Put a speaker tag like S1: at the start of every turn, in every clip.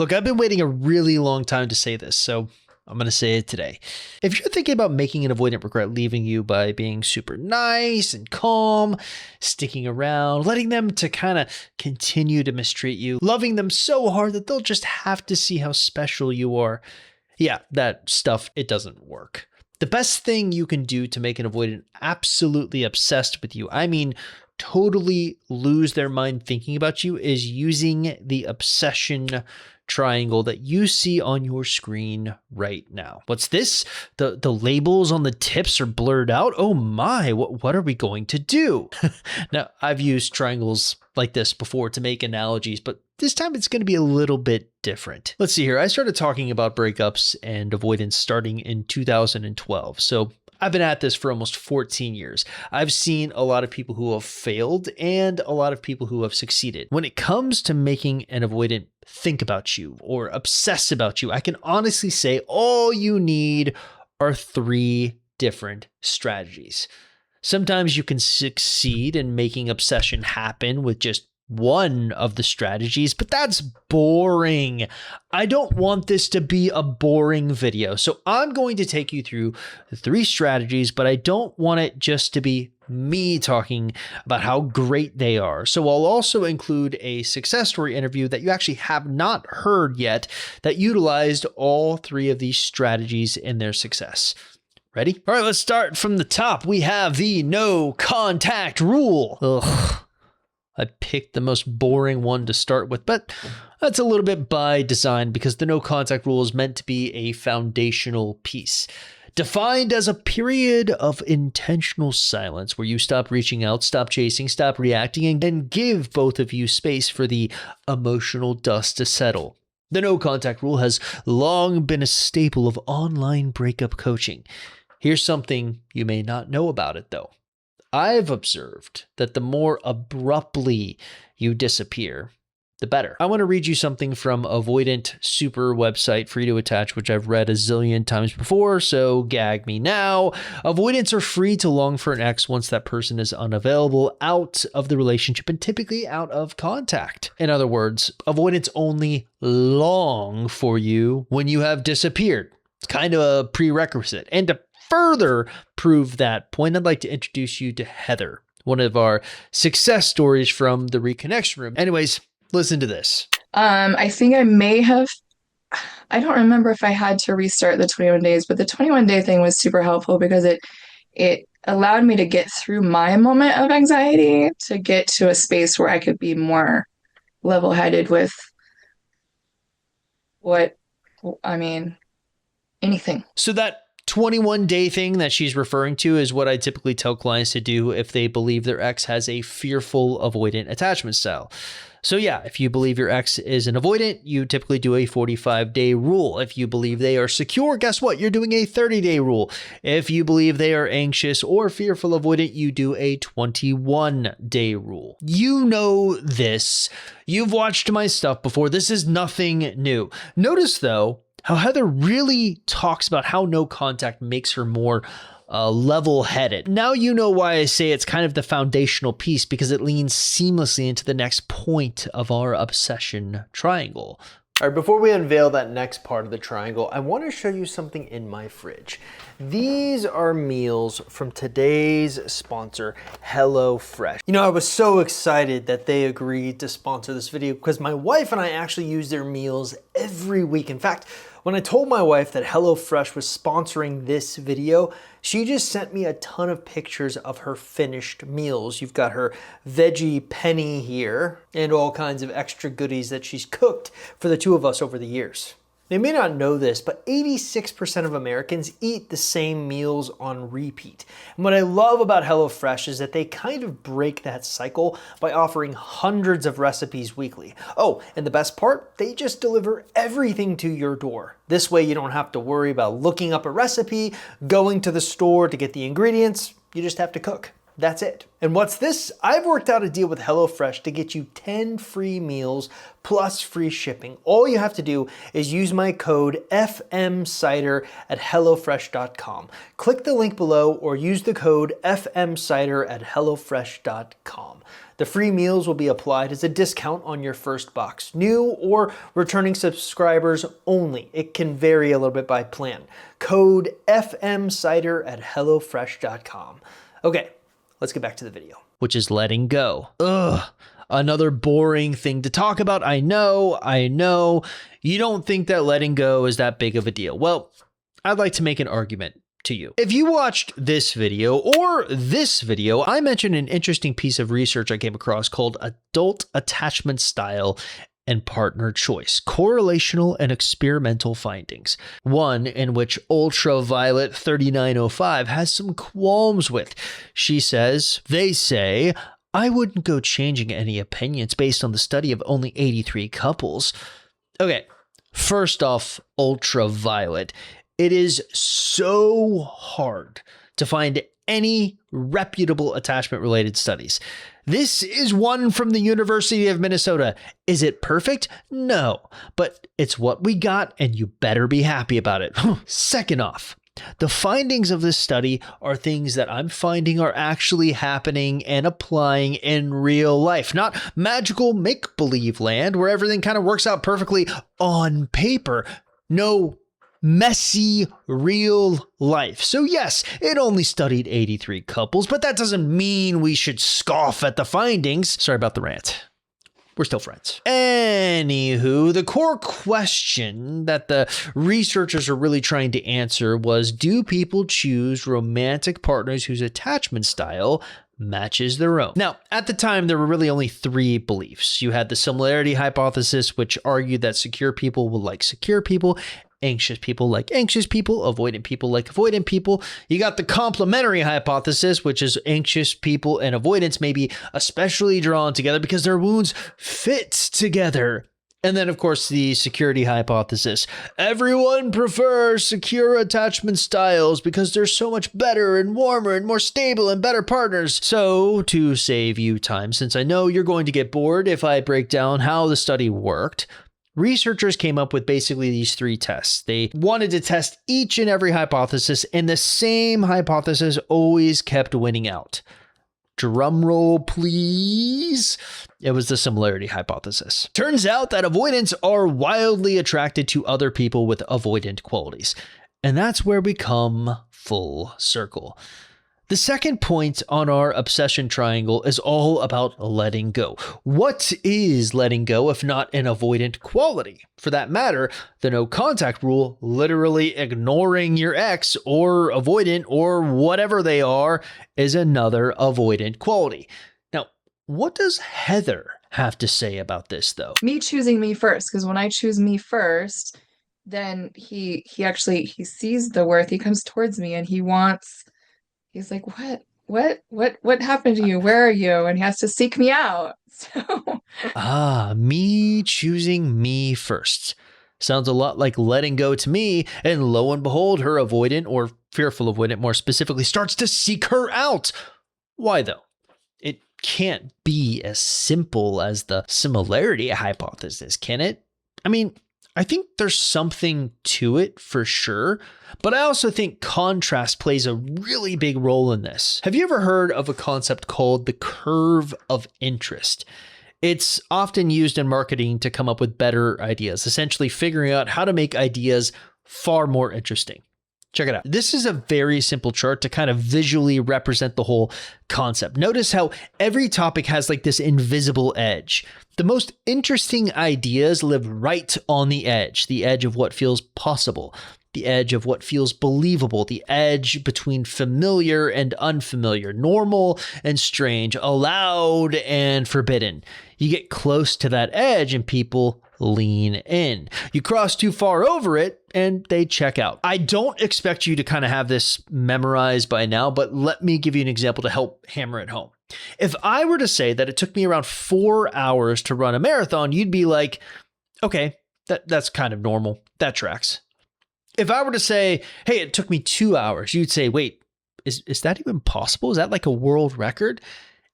S1: Look, I've been waiting a really long time to say this, so I'm going to say it today. If you're thinking about making an avoidant regret leaving you by being super nice and calm, sticking around, letting them to kind of continue to mistreat you, loving them so hard that they'll just have to see how special you are, yeah, that stuff, it doesn't work. The best thing you can do to make an avoidant absolutely obsessed with you, I mean, totally lose their mind thinking about you, is using the obsession triangle that you see on your screen right now. What's this? The labels on the tips are blurred out. Oh my, what are we going to do? Now, I've used triangles like this before to make analogies, but this time it's going to be a little bit different. Let's see here. I started talking about breakups and avoidance starting in 2012. So I've been at this for almost 14 years. I've seen a lot of people who have failed and a lot of people who have succeeded. When it comes to making an avoidant think about you or obsess about you, I can honestly say all you need are 3 different strategies. Sometimes you can succeed in making obsession happen with just one of the strategies, but that's boring. I don't want this to be a boring video. So I'm going to take you through the 3 strategies, but I don't want it just to be me talking about how great they are. So I'll also include a success story interview that you actually have not heard yet that utilized all 3 of these strategies in their success. Ready? All right, let's start from the top. We have the no contact rule. Ugh. I picked the most boring one to start with, but that's a little bit by design because the no contact rule is meant to be a foundational piece. Defined as a period of intentional silence where you stop reaching out, stop chasing, stop reacting, and give both of you space for the emotional dust to settle. The no contact rule has long been a staple of online breakup coaching. Here's something you may not know about it though. I've observed that the more abruptly you disappear, the better. I want to read you something from Avoidant super website, free to attach, which I've read a zillion times before, so gag me now. Avoidants are free to long for an ex once that person is unavailable, out of the relationship, and typically out of contact. In other words, avoidants only long for you when you have disappeared. It's kind of a prerequisite. And to further prove that point, I'd like to introduce you to Heather, one of our success stories from the Reconnection Room. Anyways, listen to this.
S2: I think I may have, I don't remember if I had to restart the 21 days, but the 21-day thing was super helpful because it allowed me to get through my moment of anxiety to get to a space where I could be more level-headed with anything.
S1: So that 21-day thing that she's referring to is what I typically tell clients to do if they believe their ex has a fearful avoidant attachment style. So yeah, if you believe your ex is an avoidant, you typically do a 45-day rule. If you believe they are secure, guess what? You're doing a 30-day rule. If you believe they are anxious or fearful avoidant, you do a 21-day rule. You know this. You've watched my stuff before. This is nothing new. Notice though, how Heather really talks about how no contact makes her more level-headed. Now you know why I say it's kind of the foundational piece, because it leans seamlessly into the next point of our obsession triangle. All right, before we unveil that next part of the triangle, I want to show you something in my fridge. These are meals from today's sponsor, HelloFresh. You know, I was so excited that they agreed to sponsor this video because my wife and I actually use their meals every week. In fact, when I told my wife that HelloFresh was sponsoring this video, she just sent me a ton of pictures of her finished meals. You've got her veggie penny here and all kinds of extra goodies that she's cooked for the 2 of us over the years. They may not know this, but 86% of Americans eat the same meals on repeat. And what I love about HelloFresh is that they kind of break that cycle by offering hundreds of recipes weekly. Oh, and the best part, they just deliver everything to your door. This way you don't have to worry about looking up a recipe, going to the store to get the ingredients. You just have to cook. That's it. And what's this? I've worked out a deal with HelloFresh to get you 10 free meals plus free shipping. All you have to do is use my code FMSeiter at HelloFresh.com. Click the link below or use the code FMSeiter at HelloFresh.com. The free meals will be applied as a discount on your first box. New or returning subscribers only. It can vary a little bit by plan. Code FMCiter at HelloFresh.com. Okay, let's get back to the video. Which is letting go. Ugh, another boring thing to talk about. I know. You don't think that letting go is that big of a deal. Well, I'd like to make an argument to you. If you watched this video or this video, I mentioned an interesting piece of research I came across called Adult Attachment Style and Partner Choice, Correlational and Experimental Findings. One in which Ultraviolet 3905 has some qualms with. They say, I wouldn't go changing any opinions based on the study of only 83 couples. Okay, first off, Ultraviolet. It is so hard to find any reputable attachment-related studies. This is one from the University of Minnesota. Is it perfect? No, but it's what we got, and you better be happy about it. Second off, the findings of this study are things that I'm finding are actually happening and applying in real life, not magical make-believe land where everything kind of works out perfectly on paper. No, messy real life. So yes, it only studied 83 couples, but that doesn't mean we should scoff at the findings. Sorry about the rant. We're still friends. Anywho, the core question that the researchers are really trying to answer was, do people choose romantic partners whose attachment style matches their own? Now, at the time, there were really only three beliefs. You had the similarity hypothesis, which argued that secure people will like secure people, anxious people like anxious people, avoidant people like avoidant people. You got the complementary hypothesis, which is anxious people and avoidance may be especially drawn together because their wounds fit together. And then, of course, the security hypothesis. Everyone prefers secure attachment styles because they're so much better and warmer and more stable and better partners. So, to save you time, since I know you're going to get bored if I break down how the study worked, researchers came up with basically these three tests. They wanted to test each and every hypothesis, and the same hypothesis always kept winning out. Drum roll, please. It was the similarity hypothesis. Turns out that avoidants are wildly attracted to other people with avoidant qualities. And that's where we come full circle. The second point on our obsession triangle is all about letting go. What is letting go if not an avoidant quality? For that matter, the no contact rule, literally ignoring your ex or avoidant or whatever they are, is another avoidant quality. Now, what does Heather have to say about this though?
S2: Me choosing me first, because when I choose me first, then he sees the worth. He comes towards me and he's like, what happened to you? Where are you? And he has to seek me out. So
S1: Me choosing me first. Sounds a lot like letting go to me, and lo and behold, her avoidant, or fearful avoidant more specifically, starts to seek her out. Why though? It can't be as simple as the similarity hypothesis, can it? I mean, I think there's something to it for sure, but I also think contrast plays a really big role in this. Have you ever heard of a concept called the curve of interest? It's often used in marketing to come up with better ideas, essentially figuring out how to make ideas far more interesting. Check it out. This is a very simple chart to kind of visually represent the whole concept. Notice how every topic has like this invisible edge. The most interesting ideas live right on the edge of what feels possible, the edge of what feels believable, the edge between familiar and unfamiliar, normal and strange, allowed and forbidden. You get close to that edge and people lean in. You cross too far over it and they check out. I don't expect you to kind of have this memorized by now, but let me give you an example to help hammer it home. If I were to say that it took me around 4 hours to run a marathon, you'd be like, okay, that's kind of normal. That tracks. If I were to say, hey, it took me 2 hours, you'd say, wait, is that even possible? Is that like a world record?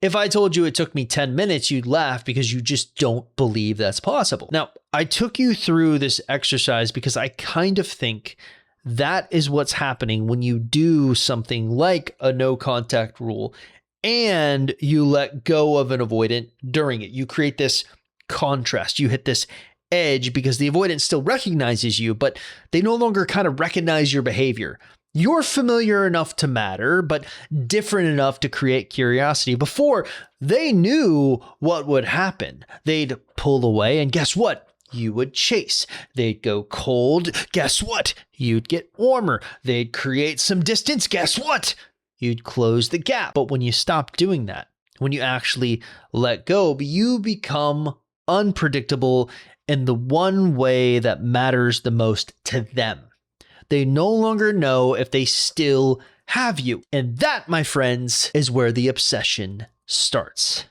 S1: If I told you it took me 10 minutes, you'd laugh because you just don't believe that's possible. Now, I took you through this exercise because I kind of think that is what's happening when you do something like a no contact rule and you let go of an avoidant during it. You create this contrast. You hit this edge because the avoidant still recognizes you, but they no longer kind of recognize your behavior. You're familiar enough to matter, but different enough to create curiosity. Before, they knew what would happen. They'd pull away, and guess what? You would chase. They'd go cold. Guess what? You'd get warmer. They'd create some distance. Guess what? You'd close the gap. But when you stop doing that, when you actually let go, you become unpredictable in the one way that matters the most to them. They no longer know if they still have you. And that, my friends, is where the obsession starts.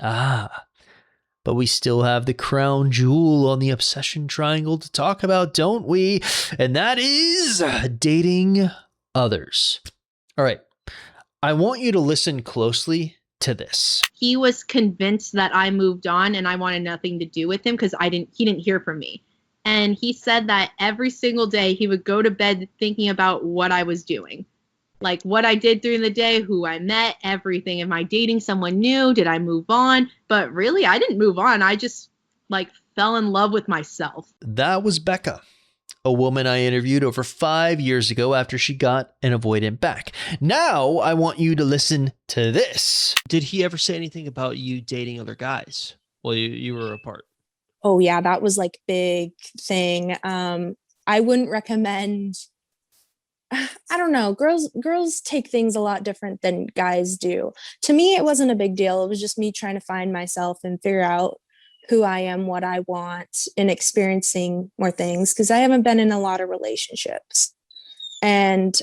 S1: But we still have the crown jewel on the obsession triangle to talk about, don't we? And that is dating others. All right. I want you to listen closely to this.
S3: He was convinced that I moved on and I wanted nothing to do with him because he didn't hear from me. And he said that every single day he would go to bed thinking about what I was doing. Like what I did during the day, who I met, everything. Am I dating someone new? Did I move on? But really, I didn't move on. I just fell in love with myself.
S1: That was Becca, a woman I interviewed over 5 years ago after she got an avoidant back. Now I want you to listen to this.
S4: Did he ever say anything about you dating other guys while you were apart?
S5: Oh yeah, that was big thing. I wouldn't recommend. I don't know. Girls take things a lot different than guys do. To me, it wasn't a big deal. It was just me trying to find myself and figure out who I am, what I want, and experiencing more things because I haven't been in a lot of relationships. And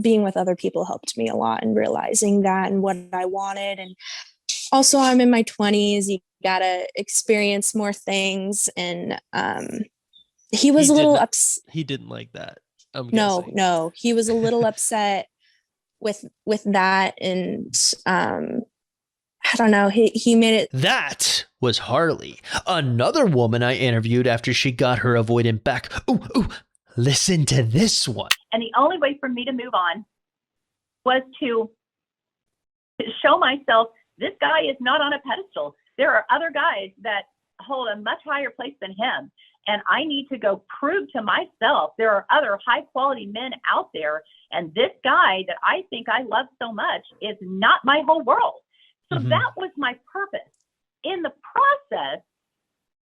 S5: being with other people helped me a lot in realizing that and what I wanted. And also, I'm in my 20s. You gotta experience more things. And he was a little upset.
S4: He didn't like that.
S5: No, he was a little upset with that, and I don't know. He made it.
S1: That was Harley, another woman I interviewed after she got her avoidant back. Ooh, listen to this one.
S6: And the only way for me to move on was to show myself this guy is not on a pedestal. There are other guys that hold a much higher place than him. And I need to go prove to myself there are other high quality men out there. And this guy that I think I love so much is not my whole world. So that was my purpose. In the process,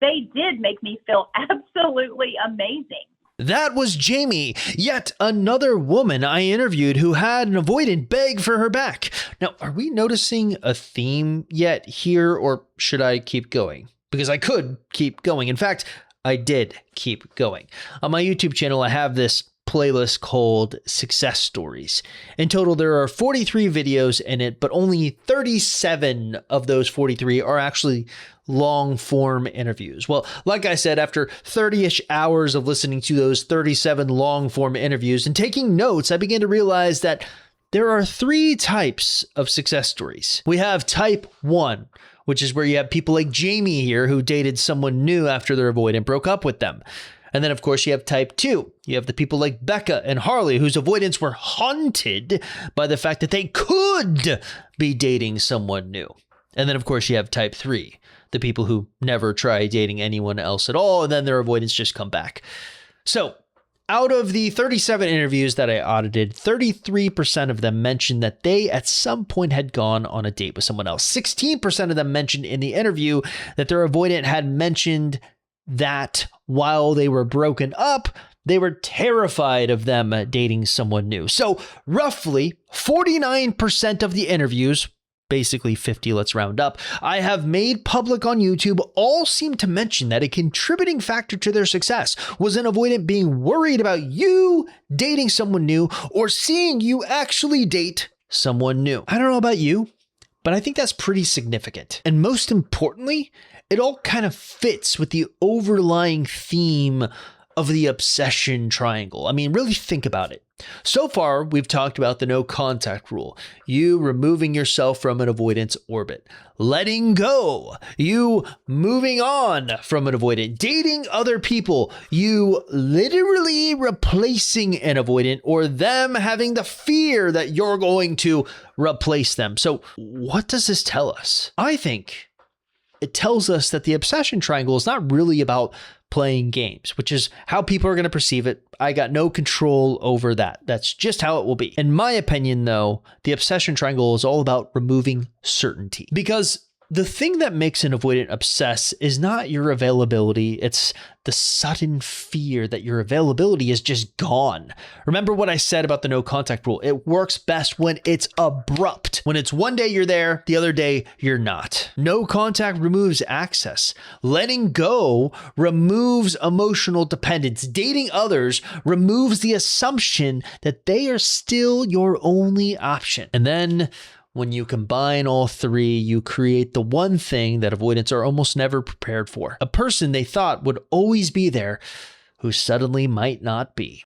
S6: they did make me feel absolutely amazing.
S1: That was Jamie, yet another woman I interviewed who had an avoidant beg for her back. Now, are we noticing a theme yet here, or should I keep going? Because I could keep going. In fact, I did keep going. On my YouTube channel, I have this playlist called Success Stories. In total, there are 43 videos in it, but only 37 of those 43 are actually long form interviews. Well, like I said, after 30-ish hours of listening to those 37 long form interviews and taking notes, I began to realize that there are 3 types of success stories. We have type 1, which is where you have people like Jamie here who dated someone new after their avoidant broke up with them. And then, of course, you have type 2. You have the people like Becca and Harley whose avoidants were haunted by the fact that they could be dating someone new. And then, of course, you have type 3, the people who never try dating anyone else at all, and then their avoidants just come back. So, out of the 37 interviews that I audited, 33% of them mentioned that they at some point had gone on a date with someone else. 16% of them mentioned in the interview that their avoidant had mentioned that while they were broken up, they were terrified of them dating someone new. So roughly 49% of the interviews, basically 50, let's round up, I have made public on YouTube all seem to mention that a contributing factor to their success was an avoidant being worried about you dating someone new or seeing you actually date someone new. I don't know about you, but I think that's pretty significant. And most importantly, it all kind of fits with the overlying theme of the obsession triangle. I mean, really think about it. So far, we've talked about the no contact rule, you removing yourself from an avoidance orbit, letting go, you moving on from an avoidant, dating other people, you literally replacing an avoidant, or them having the fear that you're going to replace them. So what does this tell us? I think it tells us that the obsession triangle is not really about playing games, which is how people are going to perceive it. I got no control over that. That's just how it will be. In my opinion, though, the obsession triangle is all about removing certainty, because the thing that makes an avoidant obsess is not your availability. It's the sudden fear that your availability is just gone. Remember what I said about the no contact rule. It works best when it's abrupt. When it's one day you're there, the other day you're not. No contact removes access. Letting go removes emotional dependence. Dating others removes the assumption that they are still your only option. And then when you combine all three, you create the one thing that avoidants are almost never prepared for. A person they thought would always be there who suddenly might not be.